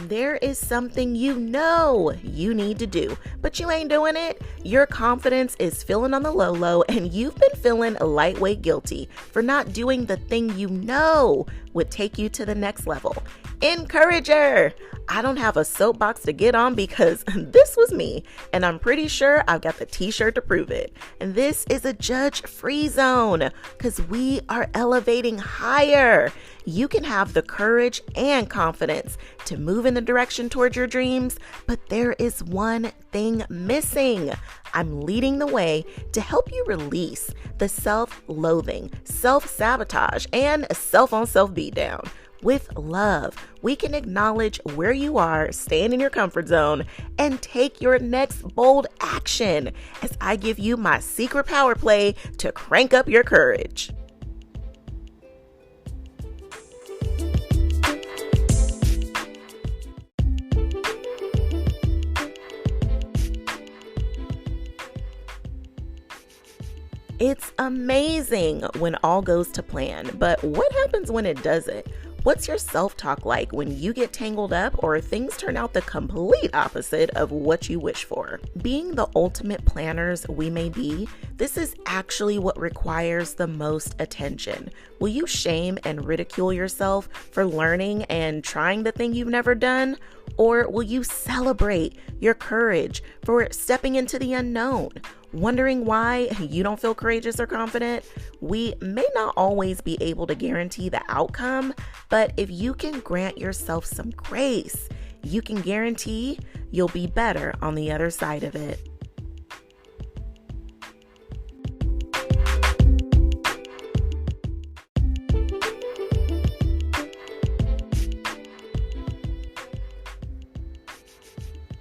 There is something you know you need to do, but you ain't doing it. Your confidence is feeling on the low, and you've been feeling lightweight guilty for not doing the thing you know would take you to the next level. Encourager! I don't have a soapbox to get on because this was me, and I'm pretty sure I've got the t-shirt to prove it. And this is a judge-free zone because we are elevating higher. You can have the courage and confidence to move in the direction toward your dreams, but there is one thing missing. I'm leading the way to help you release the self-loathing, self-sabotage, and self-on-self beatdown. With love, we can acknowledge where you are, stand in your comfort zone, and take your next bold action as I give you my secret power play to crank up your courage. It's amazing when all goes to plan, but what happens when it doesn't? What's your self-talk like when you get tangled up or things turn out the complete opposite of what you wish for? Being the ultimate planners we may be, this is actually what requires the most attention. Will you shame and ridicule yourself for learning and trying the thing you've never done? Or will you celebrate your courage for stepping into the unknown? Wondering why you don't feel courageous or confident? We may not always be able to guarantee the outcome, but if you can grant yourself some grace, you can guarantee you'll be better on the other side of it.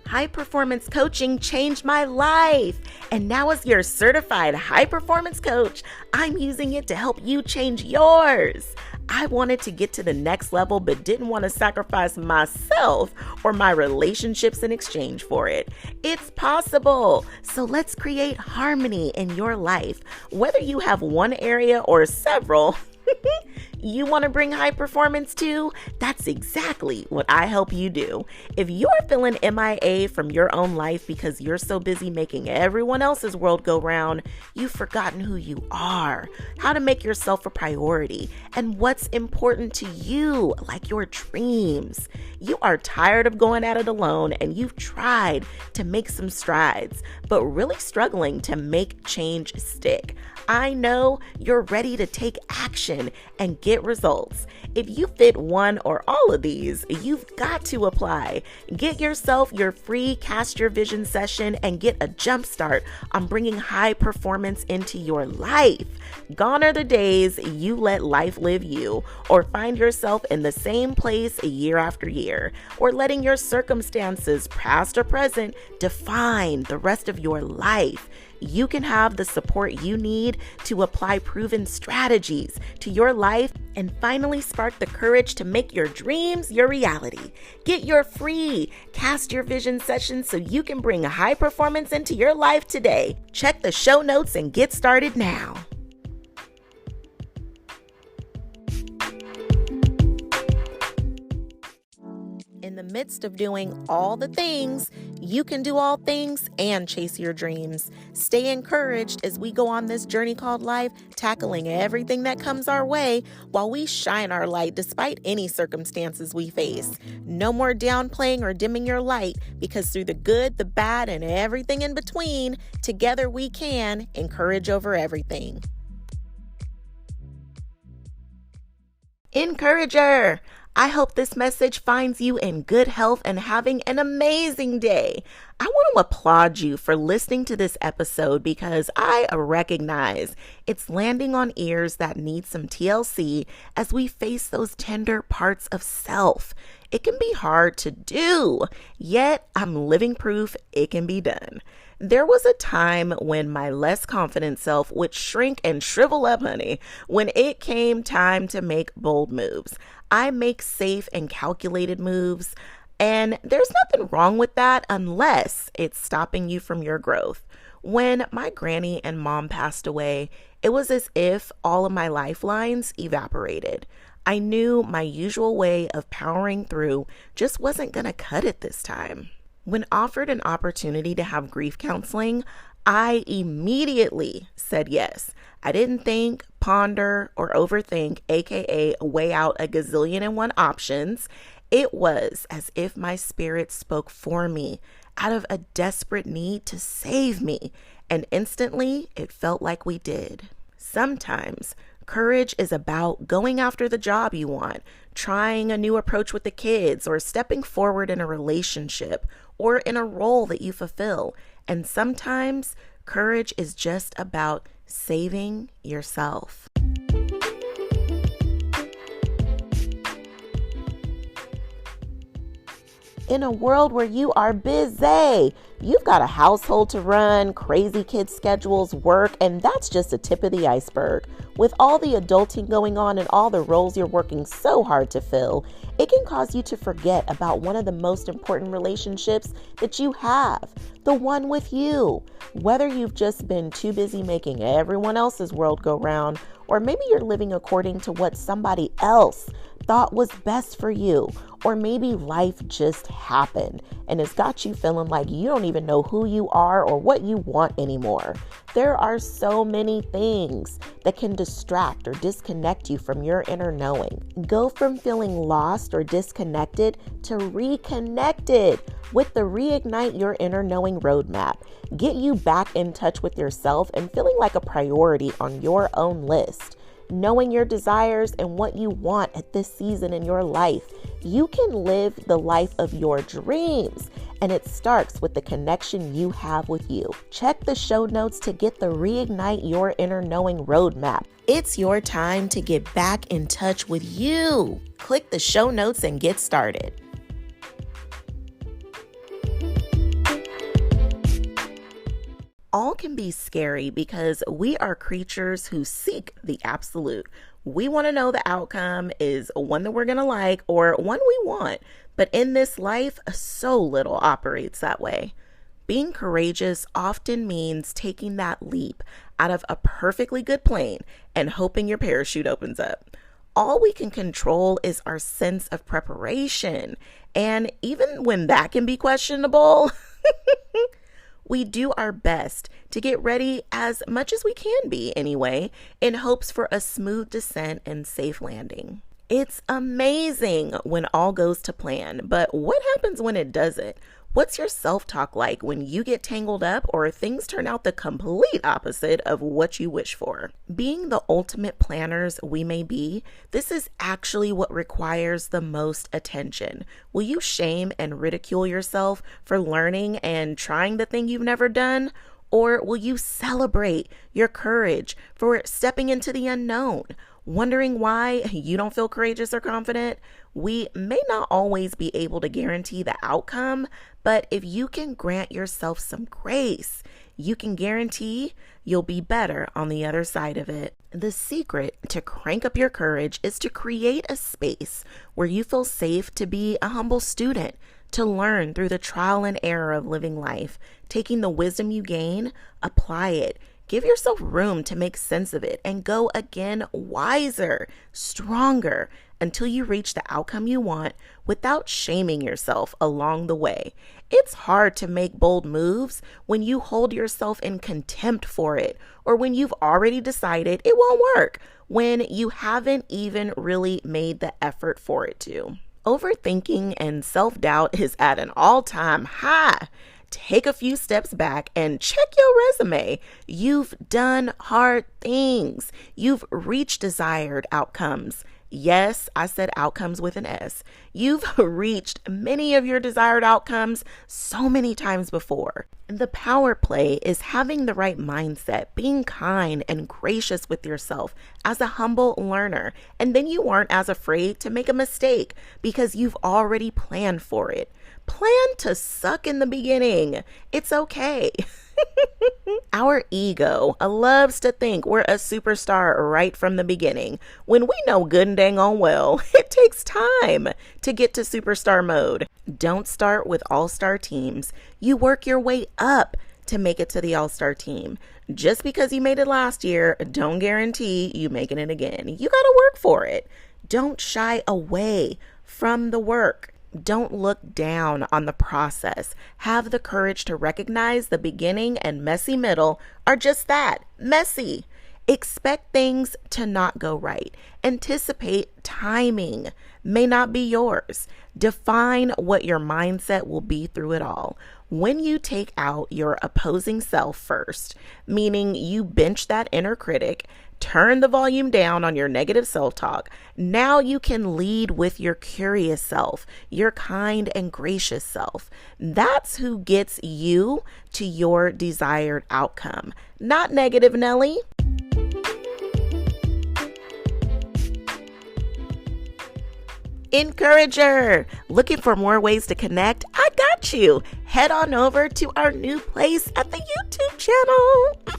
High performance coaching changed my life. And now as your certified high performance coach, I'm using it to help you change yours. I wanted to get to the next level, but didn't want to sacrifice myself or my relationships in exchange for it. It's possible. So let's create harmony in your life. Whether you have one area or several, you want to bring high performance to? That's exactly what I help you do. If you're feeling MIA from your own life because you're so busy making everyone else's world go round, you've forgotten who you are, how to make yourself a priority, and what's important to you, like your dreams. You are tired of going at it alone, and you've tried to make some strides, but really struggling to make change stick. I know you're ready to take action and get results. If you fit one or all of these, you've got to apply. Get yourself your free Cast Your Vision session and get a jump start on bringing high performance into your life. Gone are the days you let life live you or find yourself in the same place year after year, or letting your circumstances, past or present, define the rest of your life. You can have the support you need to apply proven strategies to your life and finally spark the courage to make your dreams your reality. Get your free Cast Your Vision session so you can bring high performance into your life today. Check the show notes and get started now. In the midst of doing all the things, you can do all things and chase your dreams. Stay encouraged as we go on this journey called life, tackling everything that comes our way while we shine our light despite any circumstances we face. No more downplaying or dimming your light, because through the good, the bad, and everything in between, together we can encourage over everything. Encourager! I hope this message finds you in good health and having an amazing day. I want to applaud you for listening to this episode because I recognize it's landing on ears that need some TLC as we face those tender parts of self. It can be hard to do, yet I'm living proof it can be done. There was a time when my less confident self would shrink and shrivel up, honey, when it came time to make bold moves. I make safe and calculated moves, and there's nothing wrong with that unless it's stopping you from your growth. When my granny and mom passed away, it was as if all of my lifelines evaporated. I knew my usual way of powering through just wasn't going to cut it this time. When offered an opportunity to have grief counseling, I immediately said yes. I didn't think, ponder, or overthink, aka weigh out a gazillion and one options. It was as if my spirit spoke for me out of a desperate need to save me, and instantly it felt like we did. Sometimes courage is about going after the job you want, trying a new approach with the kids, or stepping forward in a relationship or in a role that you fulfill. And sometimes courage is just about saving yourself. In a world where you are busy, you've got a household to run, crazy kids' schedules, work, and that's just the tip of the iceberg. With all the adulting going on and all the roles you're working so hard to fill, it can cause you to forget about one of the most important relationships that you have, the one with you. Whether you've just been too busy making everyone else's world go round, or maybe you're living according to what somebody else thought was best for you, or maybe life just happened and it's got you feeling like you don't even know who you are or what you want anymore. There are so many things that can distract or disconnect you from your inner knowing. Go from feeling lost or disconnected to reconnected with the Reignite Your Inner Knowing roadmap. Get you back in touch with yourself and feeling like a priority on your own list. Knowing your desires and what you want at this season in your life, you can live the life of your dreams. And it starts with the connection you have with you. Check the show notes to get the Reignite Your Inner Knowing roadmap. It's your time to get back in touch with you. Click the show notes and get started. All can be scary because we are creatures who seek the absolute. We want to know the outcome is one that we're going to like or one we want. But in this life, so little operates that way. Being courageous often means taking that leap out of a perfectly good plane and hoping your parachute opens up. All we can control is our sense of preparation. And even when that can be questionable, we do our best to get ready as much as we can be anyway, in hopes for a smooth descent and safe landing. It's amazing when all goes to plan, but what happens when it doesn't? What's your self-talk like when you get tangled up or things turn out the complete opposite of what you wish for? Being the ultimate planners we may be, this is actually what requires the most attention. Will you shame and ridicule yourself for learning and trying the thing you've never done? Or will you celebrate your courage for stepping into the unknown? Wondering why you don't feel courageous or confident? We may not always be able to guarantee the outcome, but if you can grant yourself some grace, you can guarantee you'll be better on the other side of it. The secret to crank up your courage is to create a space where you feel safe to be a humble student, to learn through the trial and error of living life, taking the wisdom you gain, apply it. Give yourself room to make sense of it and go again wiser, stronger, until you reach the outcome you want without shaming yourself along the way. It's hard to make bold moves when you hold yourself in contempt for it, or when you've already decided it won't work, when you haven't even really made the effort for it to. Overthinking and self-doubt is at an all-time high. Take a few steps back and check your resume. You've done hard things. You've reached desired outcomes. Yes, I said outcomes with an S. You've reached many of your desired outcomes so many times before. The power play is having the right mindset, being kind and gracious with yourself as a humble learner. And then you aren't as afraid to make a mistake because you've already planned for it. Plan to suck in the beginning. It's okay. Our ego loves to think we're a superstar right from the beginning, when we know good and dang on well it takes time to get to superstar mode. Don't start with all-star teams. You work your way up to make it to the all-star team. Just because you made it last year, don't guarantee you making it again. You gotta work for it. Don't shy away from the work. Don't look down on the process. Have the courage to recognize the beginning and messy middle are just that, messy. Expect things to not go right. Anticipate timing may not be yours. Define what your mindset will be through it all. When you take out your opposing self first, meaning you bench that inner critic, turn the volume down on your negative self-talk, now you can lead with your curious self, your kind and gracious self. That's who gets you to your desired outcome, not negative Nelly. Encourager, looking for more ways to connect? I got you. Head on over to our new place at the YouTube channel.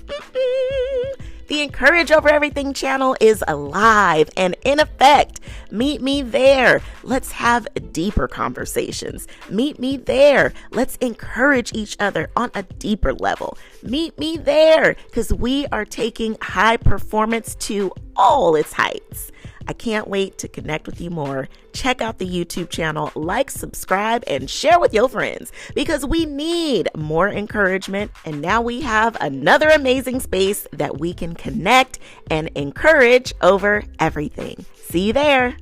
The Encourage Over Everything channel is alive and in effect. Meet me there. Let's have deeper conversations. Meet me there. Let's encourage each other on a deeper level. Meet me there because we are taking high performance to all its heights. I can't wait to connect with you more. Check out the YouTube channel, like, subscribe, and share with your friends because we need more encouragement. And now we have another amazing space that we can connect and encourage over everything. See you there.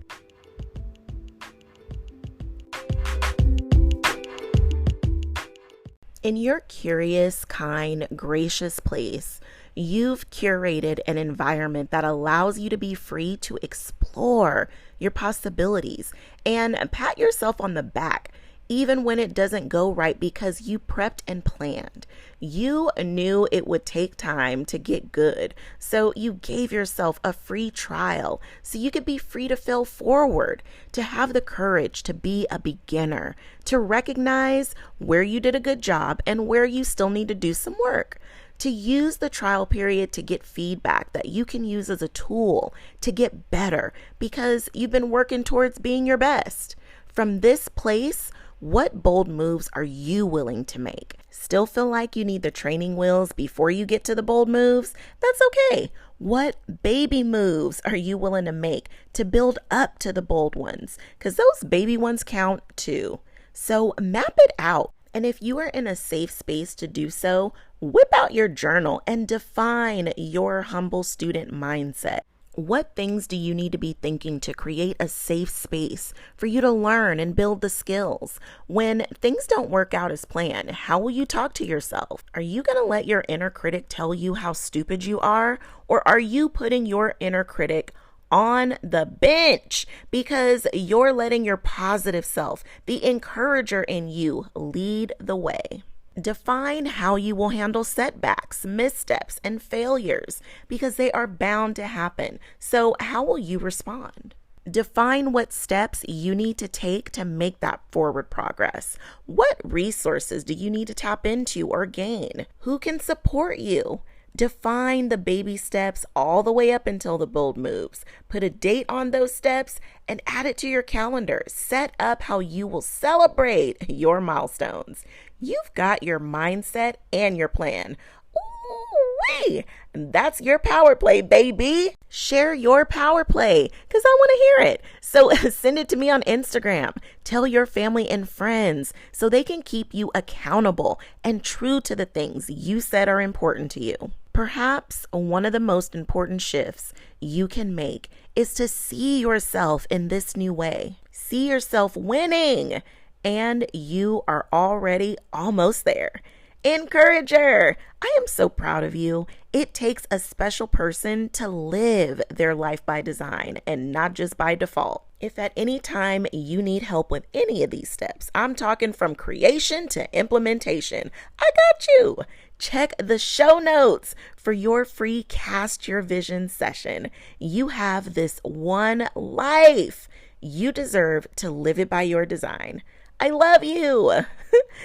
In your curious, kind, gracious place, you've curated an environment that allows you to be free to explore your possibilities and pat yourself on the back, even when it doesn't go right because you prepped and planned. You knew it would take time to get good, so you gave yourself a free trial so you could be free to fail forward, to have the courage to be a beginner, to recognize where you did a good job and where you still need to do some work. To use the trial period to get feedback that you can use as a tool to get better because you've been working towards being your best. From this place, what bold moves are you willing to make? Still feel like you need the training wheels before you get to the bold moves? That's okay. What baby moves are you willing to make to build up to the bold ones? Because those baby ones count too. So map it out. And if you are in a safe space to do so, whip out your journal and define your humble student mindset. What things do you need to be thinking to create a safe space for you to learn and build the skills? When things don't work out as planned, how will you talk to yourself? Are you going to let your inner critic tell you how stupid you are? Or are you putting your inner critic on the bench because you're letting your positive self, the encourager in you, lead the way? Define how you will handle setbacks, missteps, and failures because they are bound to happen. So how will you respond? Define what steps you need to take to make that forward progress. What resources do you need to tap into or gain? Who can support you? Define the baby steps all the way up until the bold moves. Put a date on those steps and add it to your calendar. Set up how you will celebrate your milestones. You've got your mindset and your plan. Ooh-wee! That's your power play, baby. Share your power play because I want to hear it. So send it to me on Instagram. Tell your family and friends so they can keep you accountable and true to the things you said are important to you. Perhaps one of the most important shifts you can make is to see yourself in this new way. See yourself winning, and you are already almost there. Encourager, I am so proud of you. It takes a special person to live their life by design and not just by default. If at any time you need help with any of these steps, I'm talking from creation to implementation, I got you. Check the show notes for your free Cast Your Vision session. You have this one life. You deserve to live it by your design. I love you.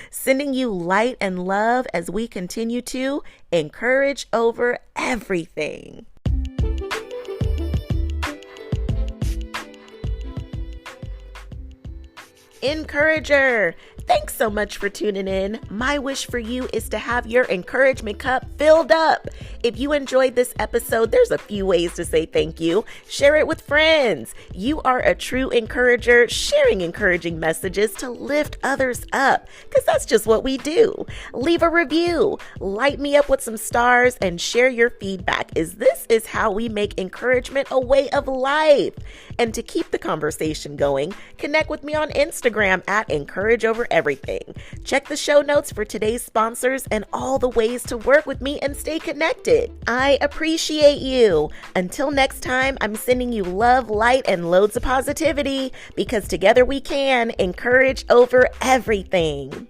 Sending you light and love as we continue to encourage over everything. Encourager, thanks so much for tuning in. My wish for you is to have your encouragement cup filled up. If you enjoyed this episode, there's a few ways to say thank you. Share it with friends. You are a true encourager, sharing encouraging messages to lift others up, because that's just what we do. Leave a review, light me up with some stars, and share your feedback, as this is how we make encouragement a way of life. And to keep the conversation going, connect with me on Instagram at Encourage Over Everything. Check the show notes for today's sponsors and all the ways to work with me and stay connected. I appreciate you. Until next time, I'm sending you love, light, and loads of positivity, because together we can encourage over everything.